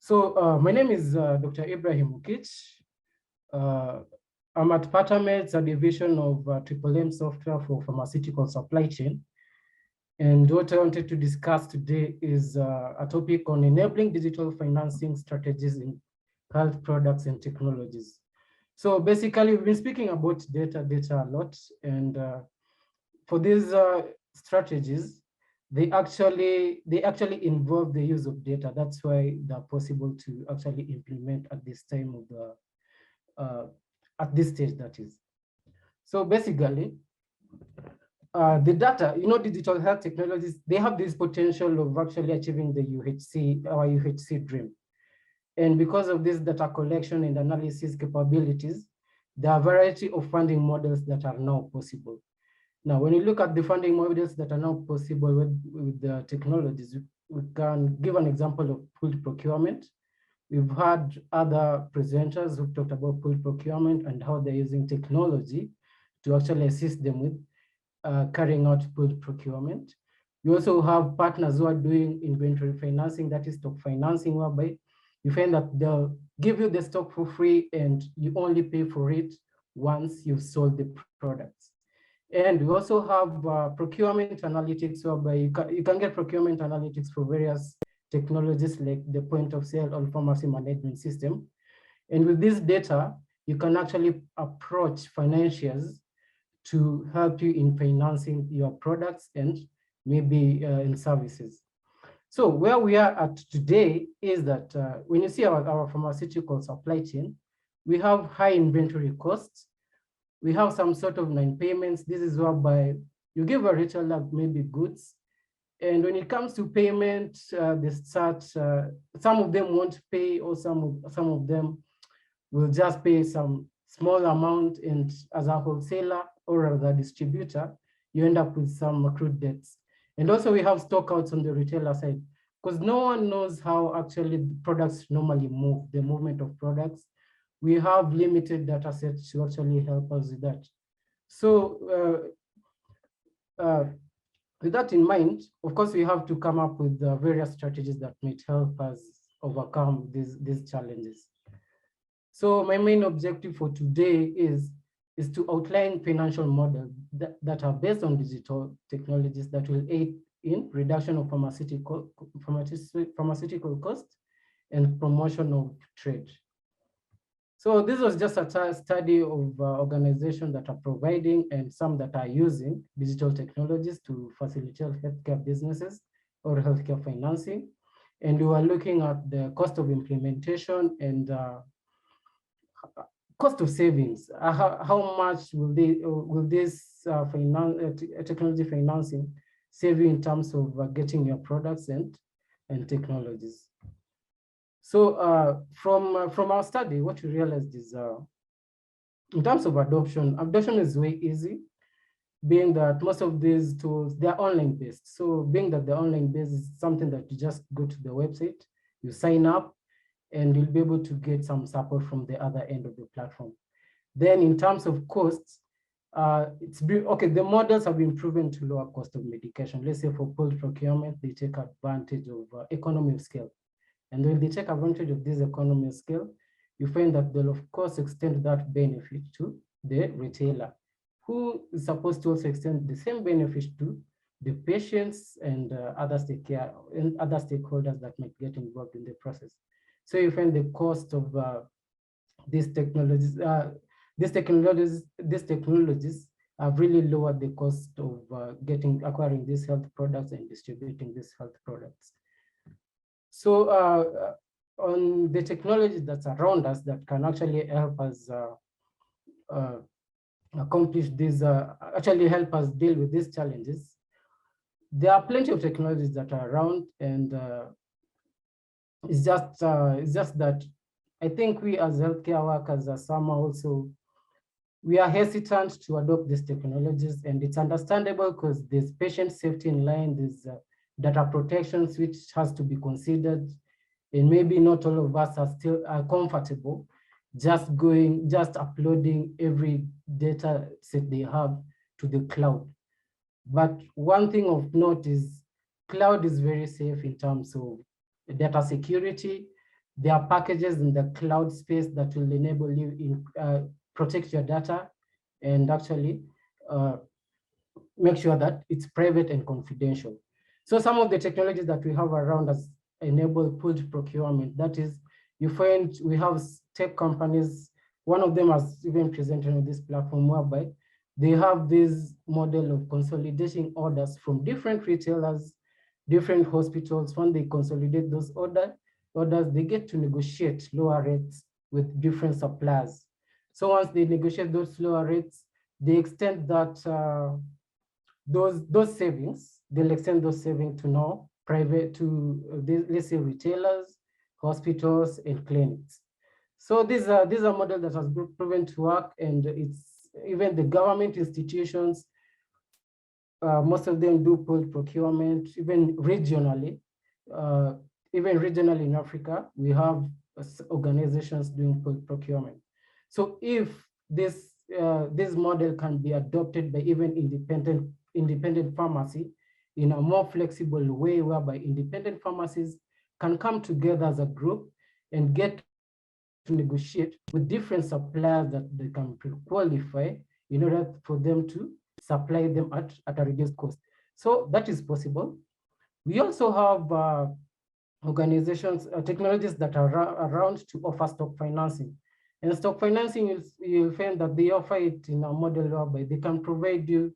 My name is Dr. Ibrahim Okich. I'm at Patameds, a division of M software for pharmaceutical supply chain. And what I wanted to discuss today is a topic on enabling digital financing strategies in health products and technologies. So basically, we've been speaking about data a lot. And for these strategies, they actually involve the use of data. That's why they're possible to actually implement at this time of the, at this stage, that is. So basically, the data, digital health technologies, they have this potential of actually achieving the our UHC dream. And because of this data collection and analysis capabilities, there are a variety of funding models that are now possible. Now, when you look at the funding models that are now possible with the technologies, we can give an example of pooled procurement. We've had other presenters who've talked about pooled procurement and how they're using technology to actually assist them with carrying out pooled procurement. We also have partners who are doing inventory financing, that is stock financing, whereby you find that they'll give you the stock for free and you only pay for it once you've sold the products. And we also have procurement analytics, whereby you can get procurement analytics for various technologies like the point of sale or pharmacy management system. And with this data, you can actually approach financiers to help you in financing your products and maybe in services. So where we are at today is that when you see our pharmaceutical supply chain, we have high inventory costs. We have some sort of non-payments. This is whereby you give a retailer maybe goods, and when it comes to payment, they start, some of them won't pay, or some of them will just pay some small amount, and as a wholesaler or as a distributor, you end up with some accrued debts. And also we have stockouts on the retailer side, because no one knows how actually the products normally move, the movement of products. We have limited data sets to actually help us with that. So with that in mind, of course, we have to come up with various strategies that might help us overcome these challenges. So my main objective for today is to outline financial models that are based on digital technologies that will aid in reduction of pharmaceutical costs and promotion of trade. So this was just a study of organizations that are providing and some that are using digital technologies to facilitate healthcare businesses or healthcare financing. And we were looking at the cost of implementation and cost of savings. How much will this technology financing save you in terms of getting your products and technologies? So from our study, what we realized is in terms of adoption is way easy, being that most of these tools, they're online based. So being that they're online based is something that you just go to the website, you sign up, and you'll be able to get some support from the other end of the platform. Then in terms of costs, the models have been proven to lower cost of medication. Let's say for pooled procurement, they take advantage of economy of scale. And when they take advantage of this economy of scale, you find that they'll of course extend that benefit to the retailer, who is supposed to also extend the same benefit to the patients and other stakeholders that might get involved in the process. So you find the cost of these technologies have really lowered the cost of acquiring these health products and distributing these health products. So on the technology that's around us that can actually help us accomplish this, actually help us deal with these challenges, there are plenty of technologies that are around, and it's just that I think we as healthcare workers are somehow also, we are hesitant to adopt these technologies, and it's understandable because there's patient safety in line, there's data protections which has to be considered, and maybe not all of us are still comfortable just uploading every data set they have to the cloud. But one thing of note is cloud is very safe in terms of data security. There are packages in the cloud space that will enable you in protect your data and actually make sure that it's private and confidential. So some of the technologies that we have around us enable pooled procurement. That is, you find we have tech companies, one of them has even presented on this platform, whereby they have this model of consolidating orders from different retailers, different hospitals. When they consolidate those orders, they get to negotiate lower rates with different suppliers. So once they negotiate those lower rates, they extend that those savings, they'll extend those savings to now private, to let's say retailers, hospitals, and clinics. So these are models that has proven to work, and it's even the government institutions, most of them do pooled procurement, even regionally. Even regionally in Africa, we have organizations doing pooled procurement. So if this model can be adopted by even independent pharmacy in a more flexible way, whereby independent pharmacies can come together as a group and get to negotiate with different suppliers that they can qualify in order for them to supply them at a reduced cost. So that is possible. We also have organizations, technologies that are around to offer stock financing. And stock financing, you'll find that they offer it in a model whereby they can provide you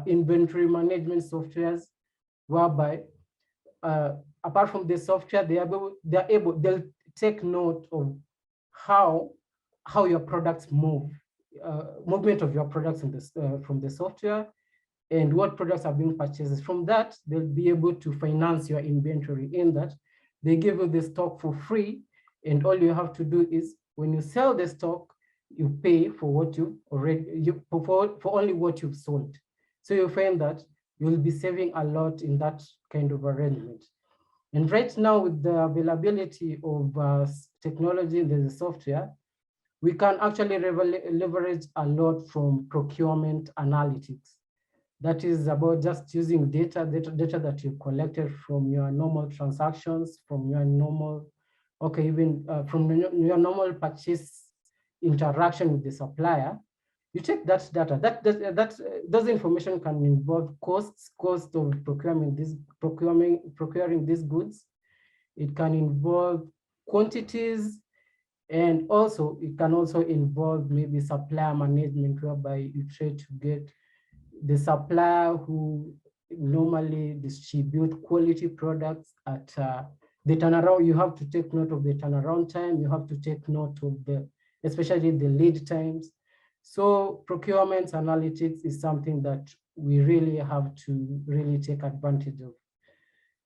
inventory management softwares, whereby apart from the software, they'll take note of how your products move, movement of your products in this, from the software, and what products are being purchased. From that, they'll be able to finance your inventory, in that they give you the stock for free, and all you have to do is, when you sell the stock, you pay for what you already, for only what you've sold. So you find that you'll be saving a lot in that kind of arrangement. And right now, with the availability of technology in the software, we can actually leverage a lot from procurement analytics. That is about just using data that you collected from your normal transactions, from your normal, even from your normal purchase interaction with the supplier. You take that data, those information can involve cost of procuring these goods. It can involve quantities, and also it can also involve maybe supplier management, whereby you try to get the supplier who normally distribute quality products at the turnaround. You have to take note of the turnaround time. You have to take note of especially the lead times. So procurement analytics is something that we really have to really take advantage of.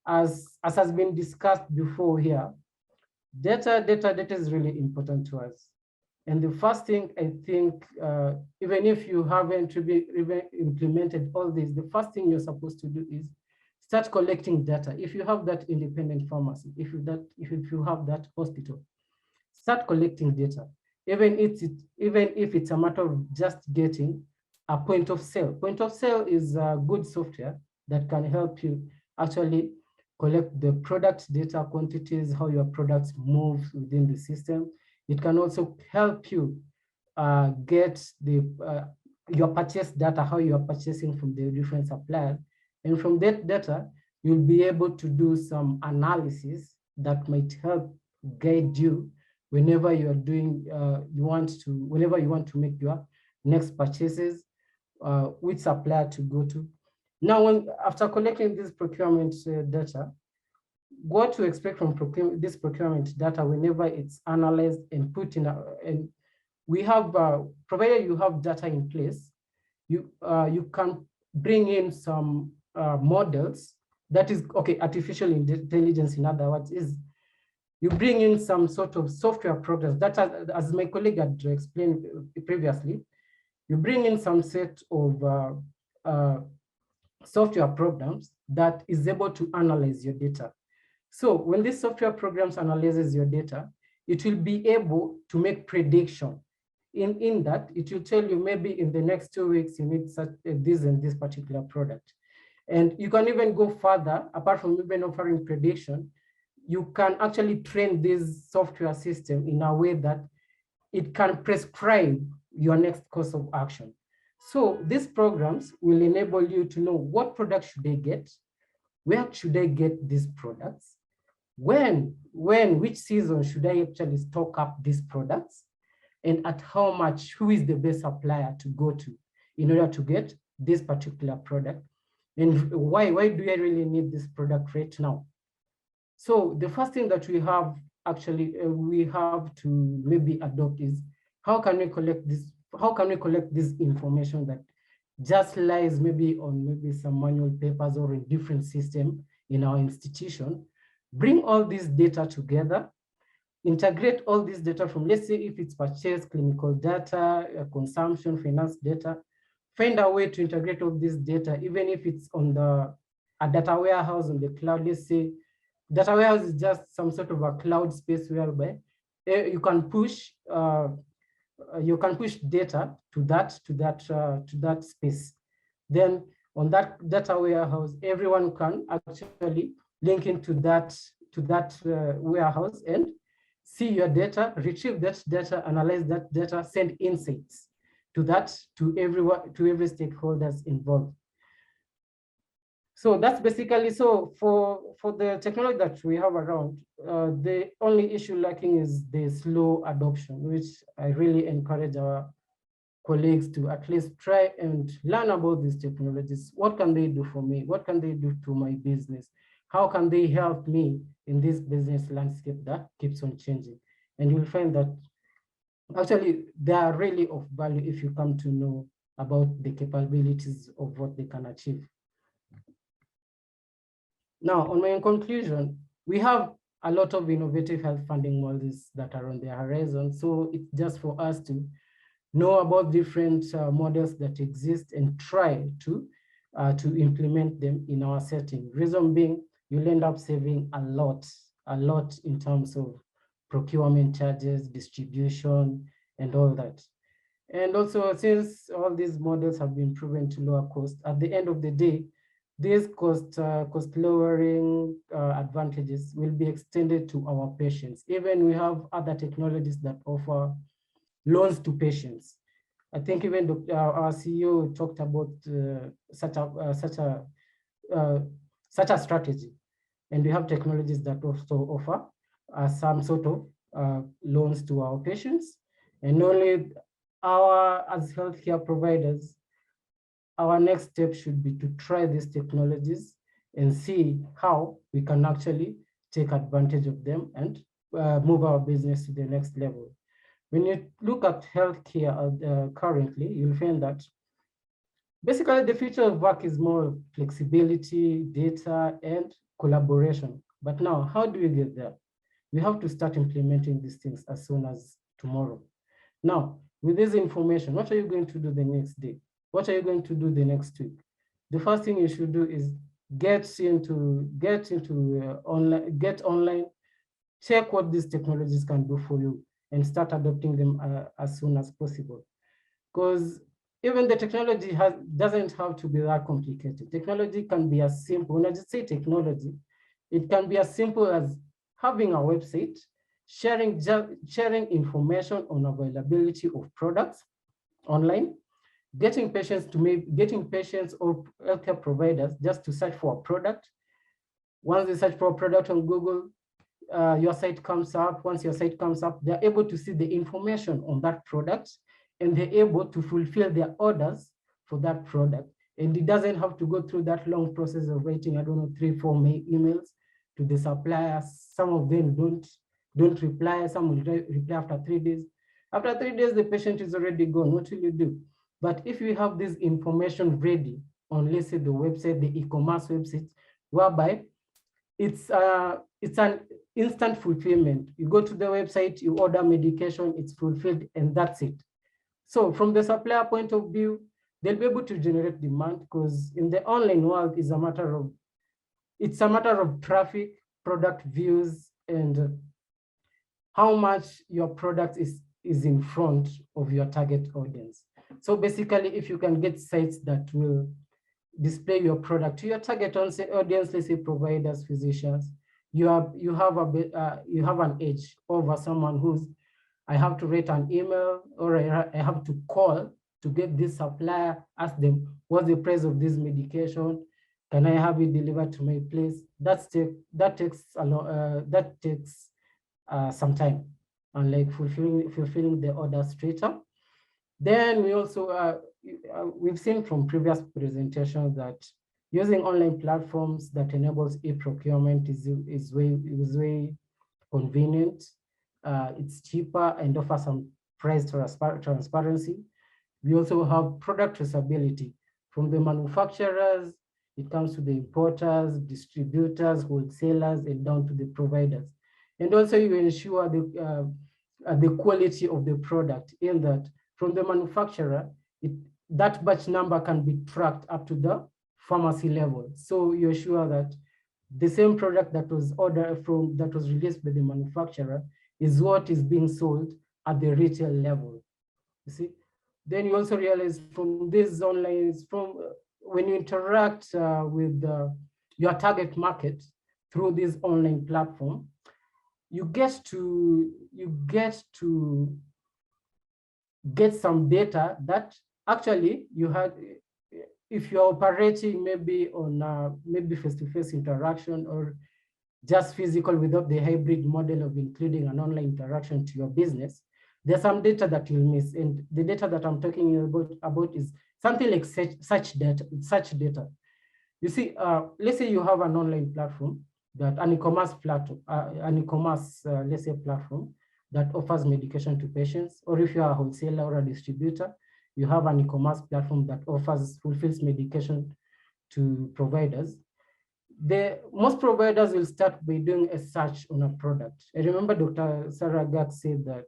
As has been discussed before here, data is really important to us. And the first thing, I think, even if you haven't even implemented all this, the first thing you're supposed to do is start collecting data. If you have that independent pharmacy, if you have that hospital, start collecting data. Even if it's a matter of just getting a point of sale. Point of sale is a good software that can help you actually collect the product data, quantities, how your products move within the system. It can also help you get your purchase data, how you are purchasing from the different suppliers. And from that data, you'll be able to do some analysis that might help guide you whenever you're doing, whenever you want to make your next purchases, which supplier to go to. Now, after collecting this procurement data, what to expect from this procurement data whenever it's analyzed and put in, and we have, provided you have data in place, you can bring in some models. That is, artificial intelligence, in other words, is you bring in some sort of software programs that, as my colleague had explained previously, you bring in some set of software programs that is able to analyze your data. So when this software programs analyzes your data, it will be able to make prediction. In that, it will tell you maybe in the next 2 weeks, you need such this and this particular product. And you can even go further, apart from even offering prediction, you can actually train this software system in a way that it can prescribe your next course of action. So these programs will enable you to know what products should they get, where should they get these products, which season should I actually stock up these products, and at how much, who is the best supplier to go to in order to get this particular product, and why do I really need this product right now? So the first thing that we have actually we have to maybe adopt is how can we collect this information that just lies maybe on maybe some manual papers or in different system in our institution, bring all this data together, integrate all this data from, let's say if it's purchase, clinical data, consumption, finance data, find a way to integrate all this data, even if it's on a data warehouse on the cloud. Let's say data warehouse is just some sort of a cloud space whereby you can push data to that space. Then on that data warehouse, everyone can actually link into that warehouse and see your data, retrieve that data, analyze that data, send insights to every stakeholders involved. So that's basically, so for the technology that we have around, the only issue lacking is the slow adoption, which I really encourage our colleagues to at least try and learn about these technologies. What can they do for me? What can they do to my business? How can they help me in this business landscape that keeps on changing? And you'll find that actually they are really of value if you come to know about the capabilities of what they can achieve. Now, on my conclusion, we have a lot of innovative health funding models that are on the horizon. So it's just for us to know about different models that exist and try to implement them in our setting. Reason being, you'll end up saving a lot in terms of procurement charges, distribution, and all that. And also, since all these models have been proven to lower cost, at the end of the day, these cost lowering advantages will be extended to our patients. Even we have other technologies that offer loans to patients. I think even our CEO talked about such a strategy. And we have technologies that also offer some sort of loans to our patients. And only as healthcare providers, our next step should be to try these technologies and see how we can actually take advantage of them and move our business to the next level. When you look at healthcare currently, you'll find that basically the future of work is more flexibility, data, and collaboration. But now, how do we get there? We have to start implementing these things as soon as tomorrow. Now, with this information, what are you going to do the next day? What are you going to do the next week? The first thing you should do is get online, check what these technologies can do for you, and start adopting them as soon as possible. Because even the technology doesn't have to be that complicated. Technology can be as simple. When I just say technology, it can be as simple as having a website, sharing information on availability of products online, getting patients or healthcare providers just to search for a product. Once they search for a product on Google, your site comes up. Once your site comes up, they're able to see the information on that product, and they're able to fulfill their orders for that product. And it doesn't have to go through that long process of writing, 3-4 emails to the suppliers. Some of them don't reply. Some will reply after 3 days. After 3 days, the patient is already gone. What will you do? But if you have this information ready on, let's say, the website, the e-commerce website, whereby it's an instant fulfillment. You go to the website, you order medication, it's fulfilled, and that's it. So from the supplier point of view, they'll be able to generate demand, because in the online world, it's a matter of traffic, product views, and how much your product is in front of your target audience. So basically, if you can get sites that will display your product to your target audience, let's say providers, physicians, you have an edge over someone who's, I have to write an email or I have to call to get this supplier, ask them what's the price of this medication, can I have it delivered to my place? That takes a lot. That takes some time, and like fulfilling the order straight up. Then we also we've seen from previous presentations that using online platforms that enables e-procurement is way convenient. It's cheaper and offers some price transparency. We also have product traceability from the manufacturers. It comes to the importers, distributors, wholesalers, and down to the providers. And also you ensure the quality of the product in that from the manufacturer, that batch number can be tracked up to the pharmacy level. So you're sure that the same product that was that was released by the manufacturer is what is being sold at the retail level. You see, then you also realize from this online, when you interact with your target market through this online platform, you get to get some data that actually you had, if you're operating maybe on maybe face-to-face interaction or just physical without the hybrid model of including an online interaction to your business, there's some data that you'll miss. And the data that I'm talking about is something like such data. You see, let's say you have an online platform, that an e-commerce platform, let's say platform that offers medication to patients, or if you are a wholesaler or a distributor, you have an e-commerce platform that fulfills medication to providers. Most providers will start by doing a search on a product. I remember Dr. Sarah Gatt said that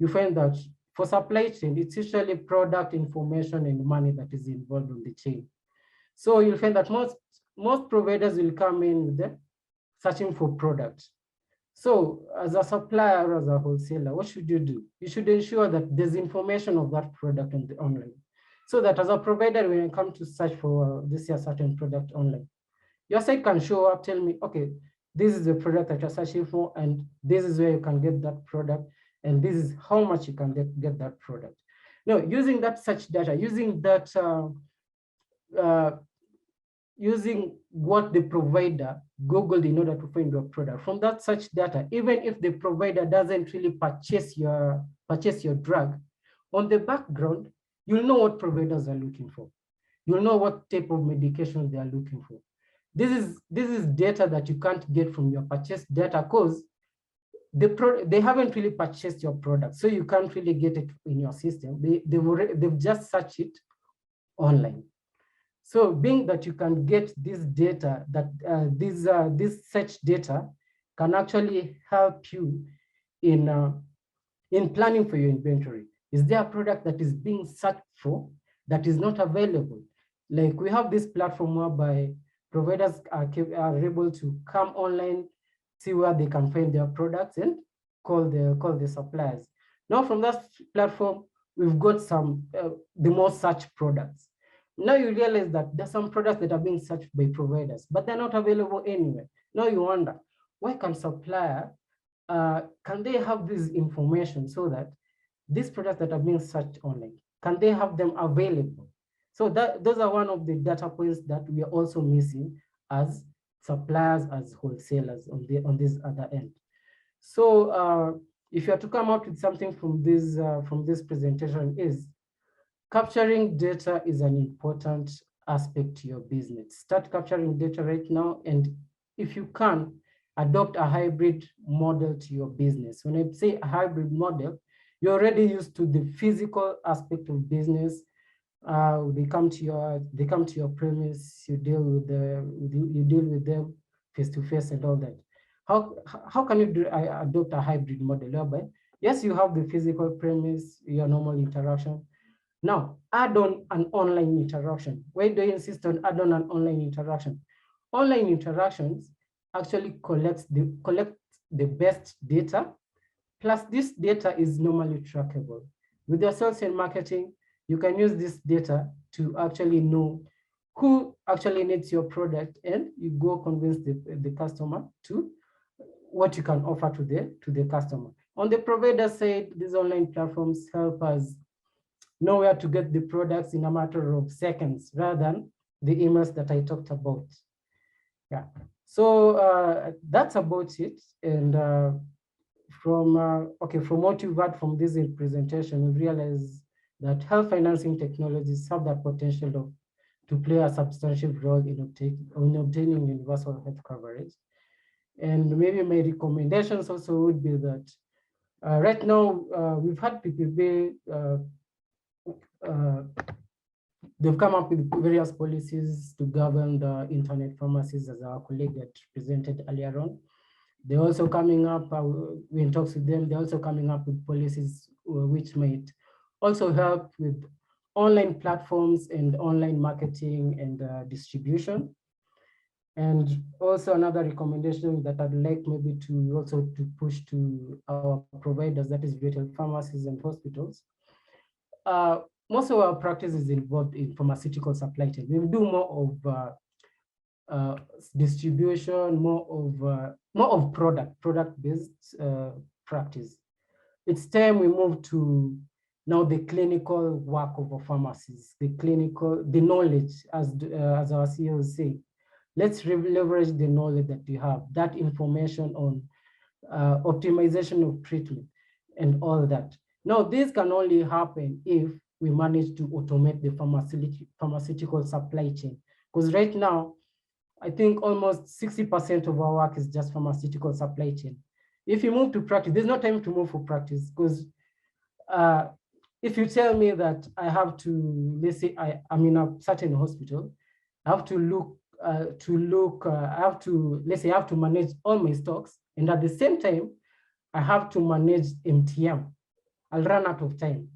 you find that for supply chain, it's usually product information and money that is involved on the chain. So you'll find that most providers will come in with the searching for products. So as a supplier or as a wholesaler, what should you do? You should ensure that there's information of that product on the online. So that as a provider, when you come to search for this certain product online, your site can show up, tell me, okay, this is the product that you're searching for, and this is where you can get that product, and this is how much you can get that product. Now, using that search data, using that, using what the provider Googled in order to find your product. From that search data, even if the provider doesn't really purchase your drug, on the background, you'll know what providers are looking for. You'll know what type of medication they are looking for. This is data that you can't get from your purchase data because they haven't really purchased your product, so you can't really get it in your system. They've just searched it online. So being that you can get this data, that this search data can actually help you in planning for your inventory. Is there a product that is being searched for that is not available? Like we have this platform whereby providers are able to come online, see where they can find their products and call the suppliers. Now from that platform, we've got some the most searched products. Now you realize that there's some products that are being searched by providers, but they're not available anywhere. Now you wonder, why can supplier, can they have this information so that these products that are being searched online, can they have them available? So those are one of the data points that we are also missing as suppliers, as wholesalers on this other end. So if you are to come out with something from this presentation, is capturing data is an important aspect to your business. Start capturing data right now, and if you can, adopt a hybrid model to your business. When I say a hybrid model, you're already used to the physical aspect of business. They come to your premise. You deal with them face to face and all that. How can you adopt a hybrid model? Whereby, yes, you have the physical premise, your normal interaction. Now, add on an online interaction. Why do you insist on add on an online interaction? Online interactions actually collect the best data, plus this data is normally trackable. With your sales and marketing, you can use this data to actually know who actually needs your product, and you go convince the customer to what you can offer to the customer. On the provider side, these online platforms help us know where to get the products in a matter of seconds rather than the emails that I talked about. Yeah, so that's about it. And from what you've heard from this presentation, we realize that health financing technologies have the potential to play a substantial role in obtaining universal health coverage. And maybe my recommendations also would be that right now we've had PPP, they've come up with various policies to govern the internet pharmacies, as our colleague had presented earlier on. They're also coming up, we're in talks with them, they're also coming up with policies which might also help with online platforms and online marketing and distribution. And also another recommendation that I'd like maybe to also to push to our providers, that is retail pharmacies and hospitals. Most of our practice is involved in pharmaceutical supply chain. We do more of distribution, more of product-based practice. It's time we move to now the clinical work of our pharmacies, the knowledge, as our CEOs say. Let's leverage the knowledge that we have, that information on optimization of treatment and all that. Now, this can only happen if we manage to automate the pharmaceutical supply chain. Because right now, I think almost 60% of our work is just pharmaceutical supply chain. If you move to practice, there's no time to move for practice, because if you tell me that I have to, let's say I'm in a certain hospital, I have to let's say I have to manage all my stocks, and at the same time, I have to manage MTM. I'll run out of time.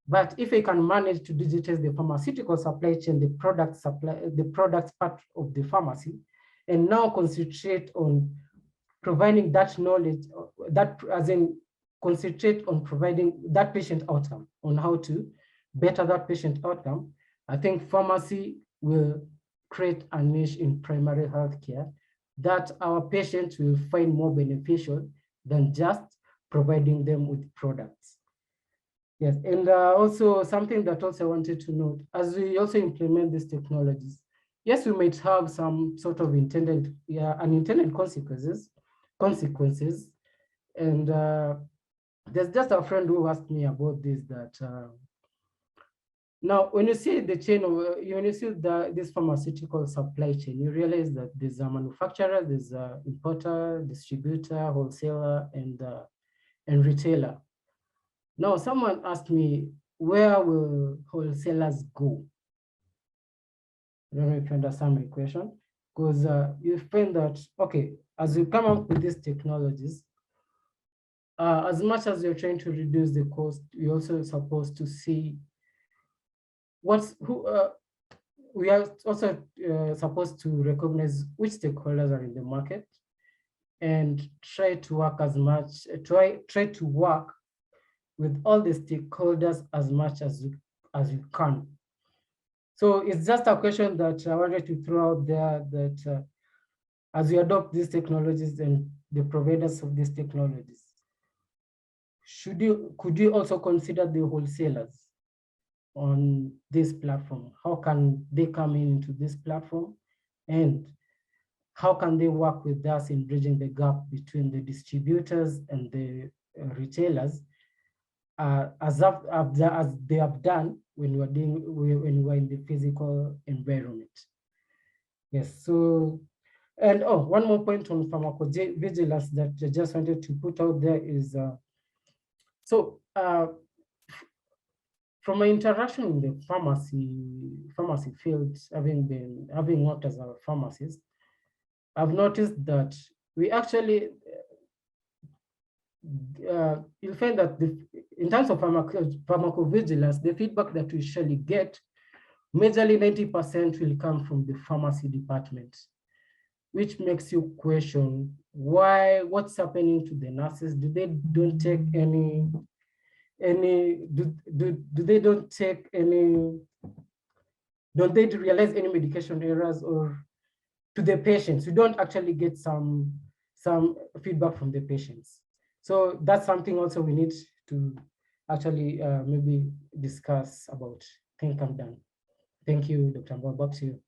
But if I can manage to digitize the pharmaceutical supply chain, the product part of the pharmacy, and now concentrate on providing that knowledge, concentrate on providing that patient outcome, on how to better that patient outcome, I think pharmacy will create a niche in primary healthcare that our patients will find more beneficial than just providing them with products. Yes, and also something that also I wanted to note, as we also implement these technologies, yes, we might have some sort of unintended consequences. And there's just a friend who asked me about this, that now, when you see the chain of, when you see this pharmaceutical supply chain, you realize that there's a manufacturer, there's an importer, distributor, wholesaler, and retailer. Now, someone asked me, where will wholesalers go? I don't know if you understand my question, because you find that, okay, as you come up with these technologies, as much as you're trying to reduce the cost, you're also supposed to see we are also supposed to recognize which stakeholders are in the market and try to work try to work with all the stakeholders as much as you can. So it's just a question that I wanted to throw out there, that as you adopt these technologies and the providers of these technologies, could you also consider the wholesalers on this platform? How can they come into this platform, and how can they work with us in bridging the gap between the distributors and the retailers, as they have done when we were in the physical environment? Yes. So, and one more point on pharmacovigilance that I just wanted to put out there is from my interaction in the pharmacy field, having worked as a pharmacist, I've noticed that we actually, you'll find that in terms of pharmacovigilance, the feedback that we usually get, majorly 90% will come from the pharmacy department, which makes you question what's happening to the nurses. Do they don't take any Don't they realize any medication errors, or to the patients? We don't actually get some feedback from the patients. So that's something also we need to actually maybe discuss about. I think I'm done. Thank you, Dr. Mbao. Back to you.